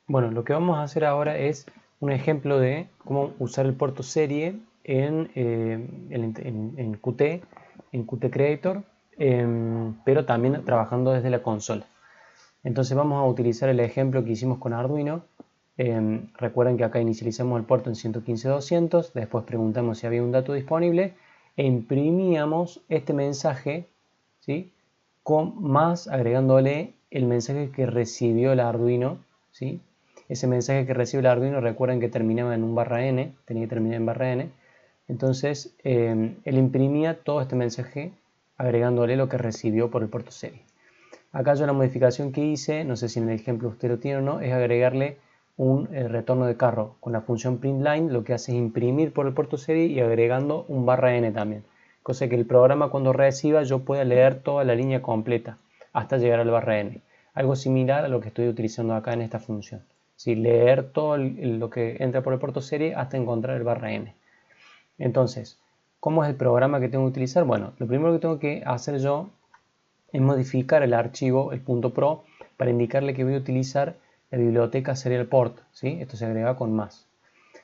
Bueno, lo que vamos a hacer ahora es un ejemplo de cómo usar el puerto serie en Qt, en Qt Creator, pero también trabajando desde la consola. Entonces vamos a utilizar el ejemplo que hicimos con Arduino. Recuerden que acá inicializamos el puerto en 115.200, después preguntamos si había un dato disponible e imprimíamos este mensaje, ¿sí? Más agregándole el mensaje que recibió el Arduino, ¿sí? Ese mensaje que recibe el Arduino, recuerden que terminaba en un /n, tenía que terminar en /n. Entonces él imprimía todo este mensaje agregándole lo que recibió por el puerto serie. Acá yo la modificación que hice, no sé si en el ejemplo usted lo tiene o no, es agregarle un retorno de carro. Con la función printLine lo que hace es imprimir por el puerto serie y agregando un /n también. Cosa que el programa cuando reciba yo pueda leer toda la línea completa hasta llegar al /n. Algo similar a lo que estoy utilizando acá en esta función. ¿Sí? Leer todo lo que entra por el puerto serie hasta encontrar el /n. Entonces, ¿cómo es el programa que tengo que utilizar? Bueno, lo primero que tengo que hacer yo es modificar el archivo, el .pro, para indicarle que voy a utilizar la biblioteca serial port, ¿sí? Esto se agrega con más.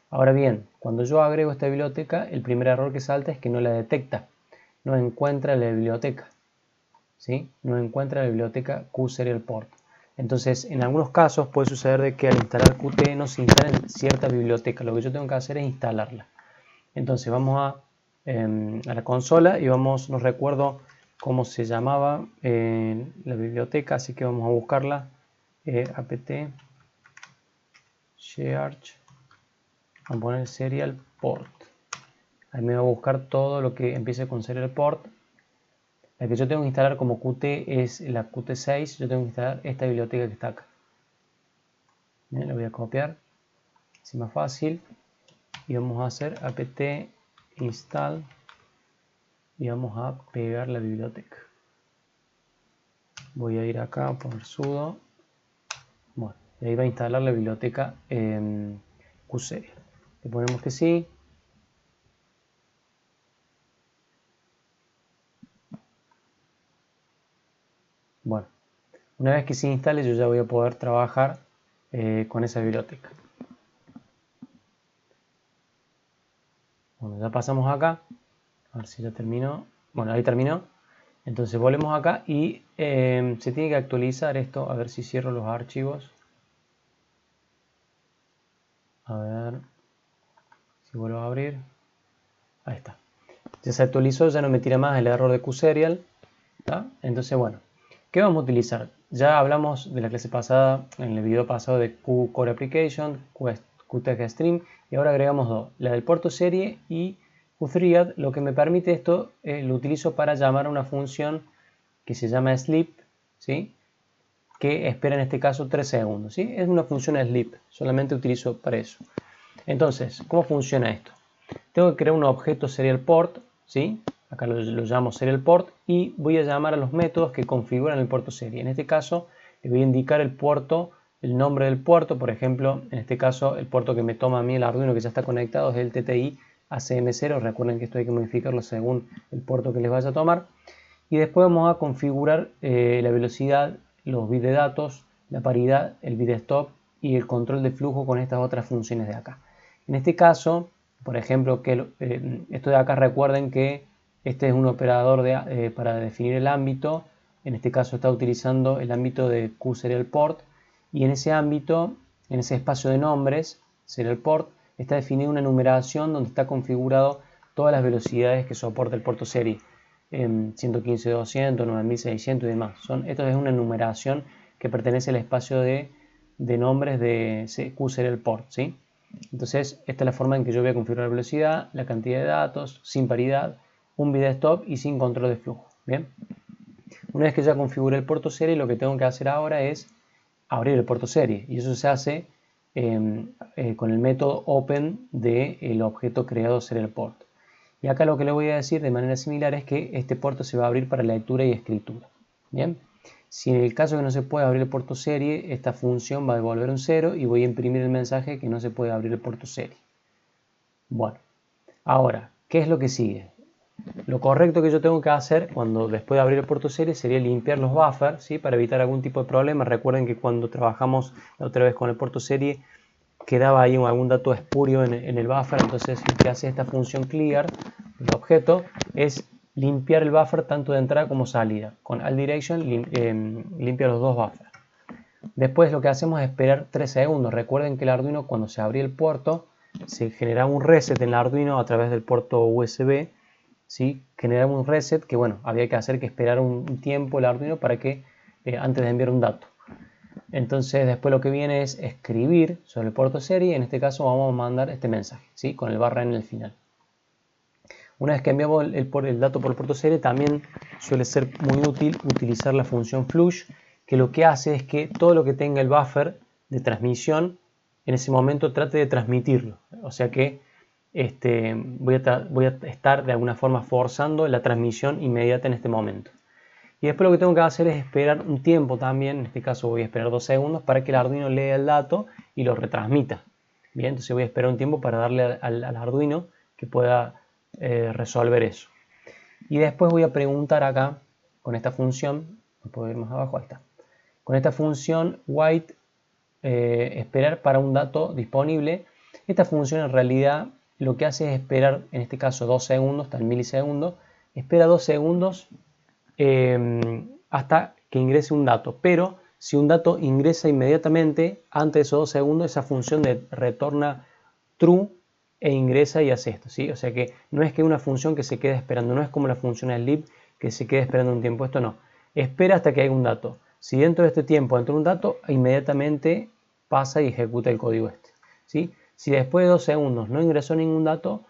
Ahora bien, cuando yo agrego esta biblioteca, el primer error que salta es que no la detecta, no encuentra la biblioteca, ¿sí? No encuentra la biblioteca qserialport. Entonces, en algunos casos puede suceder de que al instalar Qt no se instalen cierta biblioteca. Lo que yo tengo que hacer es instalarla. Entonces vamos a la consola y vamos, no recuerdo cómo se llamaba la biblioteca, así que vamos a buscarla. Apt search, vamos a poner serial port. Ahí me va a buscar todo lo que empiece con serial port. La que yo tengo que instalar como Qt es la Qt6. Yo tengo que instalar esta biblioteca que está acá. Bien, la voy a copiar, así más fácil. Y vamos a hacer apt install y vamos a pegar la biblioteca. Voy a ir acá a poner sudo. Bueno, y ahí va a instalar la biblioteca qserial. Le ponemos que sí. Bueno, una vez que se instale yo ya voy a poder trabajar con esa biblioteca. Bueno, ya pasamos acá. A ver si ya terminó. Bueno, ahí terminó. Entonces volvemos acá y se tiene que actualizar esto. A ver si cierro los archivos. A ver si vuelvo a abrir. Ahí está. Ya se actualizó, ya no me tira más el error de qserial. Entonces, bueno, ¿qué vamos a utilizar? Ya hablamos de la clase pasada, en el video pasado de Core Application, QTechStream, y ahora agregamos dos, la del puerto serie y QThread. Lo que me permite esto, lo utilizo para llamar a una función que se llama sleep, ¿sí? Que espera en este caso 3 segundos. ¿Sí? Es una función sleep, solamente utilizo para eso. Entonces, ¿cómo funciona esto? Tengo que crear un objeto serial port, ¿sí? Acá lo llamo serial port y voy a llamar a los métodos que configuran el puerto serie. En este caso le voy a indicar el puerto, el nombre del puerto. Por ejemplo, en este caso el puerto que me toma a mí el Arduino que ya está conectado es el TTI ACM0. Recuerden que esto hay que modificarlo según el puerto que les vaya a tomar. Y después vamos a configurar la velocidad, los bits de datos, la paridad, el bit stop y el control de flujo con estas otras funciones de acá. En este caso, por ejemplo, esto de acá, recuerden que este es un operador para definir el ámbito. En este caso está utilizando el ámbito de qserialport y en ese ámbito, en ese espacio de nombres, serialport, está definida una numeración donde está configurado todas las velocidades que soporta el puerto serie. 115.200, 9.600 y demás. Esto es una numeración que pertenece al espacio de nombres de qserialport, ¿sí? Entonces, esta es la forma en que yo voy a configurar la velocidad, la cantidad de datos, sin paridad, un bit stop y sin control de flujo. Bien. Una vez que ya configuré el puerto serie, lo que tengo que hacer ahora es abrir el puerto serie. Y eso se hace con el método open del objeto creado serial port. Y acá lo que le voy a decir de manera similar es que este puerto se va a abrir para lectura y escritura. Bien. Si en el caso que no se puede abrir el puerto serie, esta función va a devolver un 0 y voy a imprimir el mensaje que no se puede abrir el puerto serie. Bueno, ahora, ¿qué es lo que sigue? Lo correcto que yo tengo que hacer cuando después de abrir el puerto serie sería limpiar los buffers, ¿sí? Para evitar algún tipo de problema. Recuerden que cuando trabajamos la otra vez con el puerto serie quedaba ahí algún dato espurio en el buffer, entonces lo que hace esta función clear del objeto es limpiar el buffer tanto de entrada como salida. Con alt direction limpia los dos buffers. Después lo que hacemos es esperar 3 segundos. Recuerden que el Arduino, cuando se abría el puerto, se generaba un reset en el Arduino a través del puerto USB, ¿sí? Generaba un reset que, bueno, había que hacer que esperar un tiempo el Arduino para que antes de enviar un dato. Entonces después lo que viene es escribir sobre el puerto serie. En este caso vamos a mandar este mensaje, ¿sí? Con el barra en el final. Una vez que enviamos el dato por el puerto serie, también suele ser muy útil utilizar la función flush, que lo que hace es que todo lo que tenga el buffer de transmisión en ese momento trate de transmitirlo. O sea que voy a estar de alguna forma forzando la transmisión inmediata en este momento. Y después lo que tengo que hacer es esperar un tiempo también, en este caso voy a esperar 2 segundos para que el Arduino lea el dato y lo retransmita. Bien, entonces voy a esperar un tiempo para darle al Arduino que pueda resolver eso. Y después voy a preguntar acá, con esta función, no puedo ir más abajo, ahí está. Con esta función wait, esperar para un dato disponible. Esta función en realidad lo que hace es esperar, en este caso 2 segundos, hasta el milisegundo, espera 2 segundos hasta que ingrese un dato, pero si un dato ingresa inmediatamente antes de esos 2 segundos, esa función retorna true e ingresa y hace esto, ¿sí? O sea que no es que una función que se quede esperando, no es como la función sleep que se quede esperando un tiempo, esto no, espera hasta que haya un dato. Si dentro de este tiempo entra un dato, inmediatamente pasa y ejecuta el código este, ¿sí? Si después de 2 segundos no ingresó ningún dato,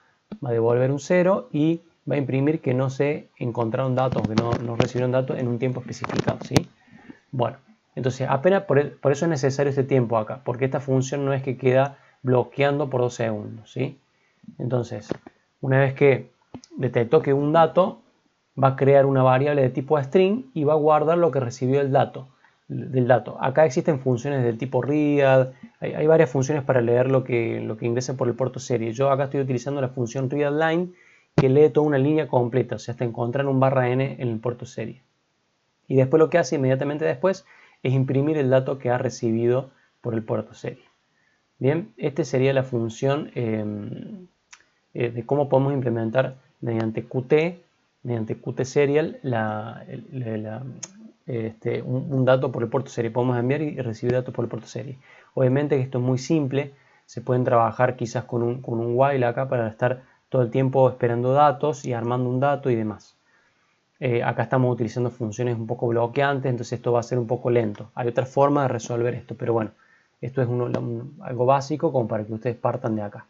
va a devolver un 0 y va a imprimir que no se encontraron datos, que no recibieron datos en un tiempo especificado, ¿sí? Bueno, entonces apenas por eso es necesario este tiempo acá, porque esta función no es que queda bloqueando por 2 segundos, ¿sí? Entonces, una vez que detectó que un dato, va a crear una variable de tipo string y va a guardar lo que recibió del dato. Acá existen funciones del tipo read, hay varias funciones para leer lo que ingresa por el puerto serie. Yo acá estoy utilizando la función readLine que lee toda una línea completa, o sea, hasta encontrar un barra n en el puerto serie. Y después lo que hace inmediatamente después es imprimir el dato que ha recibido por el puerto serie. Bien, esta sería la función de cómo podemos implementar mediante Qt serial un dato por el puerto serie. Podemos enviar y recibir datos por el puerto serie. Obviamente que esto es muy simple, se pueden trabajar quizás con un while acá para estar todo el tiempo esperando datos y armando un dato y demás. Acá estamos utilizando funciones un poco bloqueantes, entonces esto va a ser un poco lento. Hay otra forma de resolver esto, pero bueno, esto es algo básico como para que ustedes partan de acá.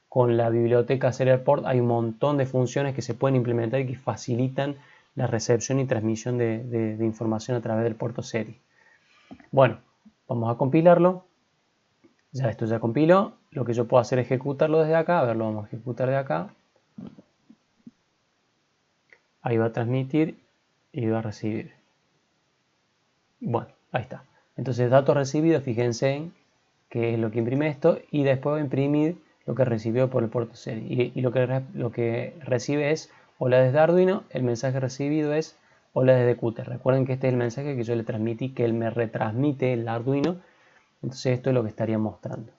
Con la biblioteca Serial Port hay un montón de funciones que se pueden implementar y que facilitan la recepción y transmisión de información a través del puerto serie. Bueno, vamos a compilarlo. Ya esto ya compiló. Lo que yo puedo hacer es ejecutarlo desde acá. A ver, lo vamos a ejecutar de acá. Ahí va a transmitir y va a recibir. Bueno, ahí está. Entonces, datos recibidos, fíjense en qué es lo que imprime esto. Y después va a imprimir lo que recibió por el puerto serie. Y lo que recibe es hola desde Arduino. El mensaje recibido es hola desde Qt. Recuerden que este es el mensaje que yo le transmití, que él me retransmite el Arduino. Entonces esto es lo que estaría mostrando.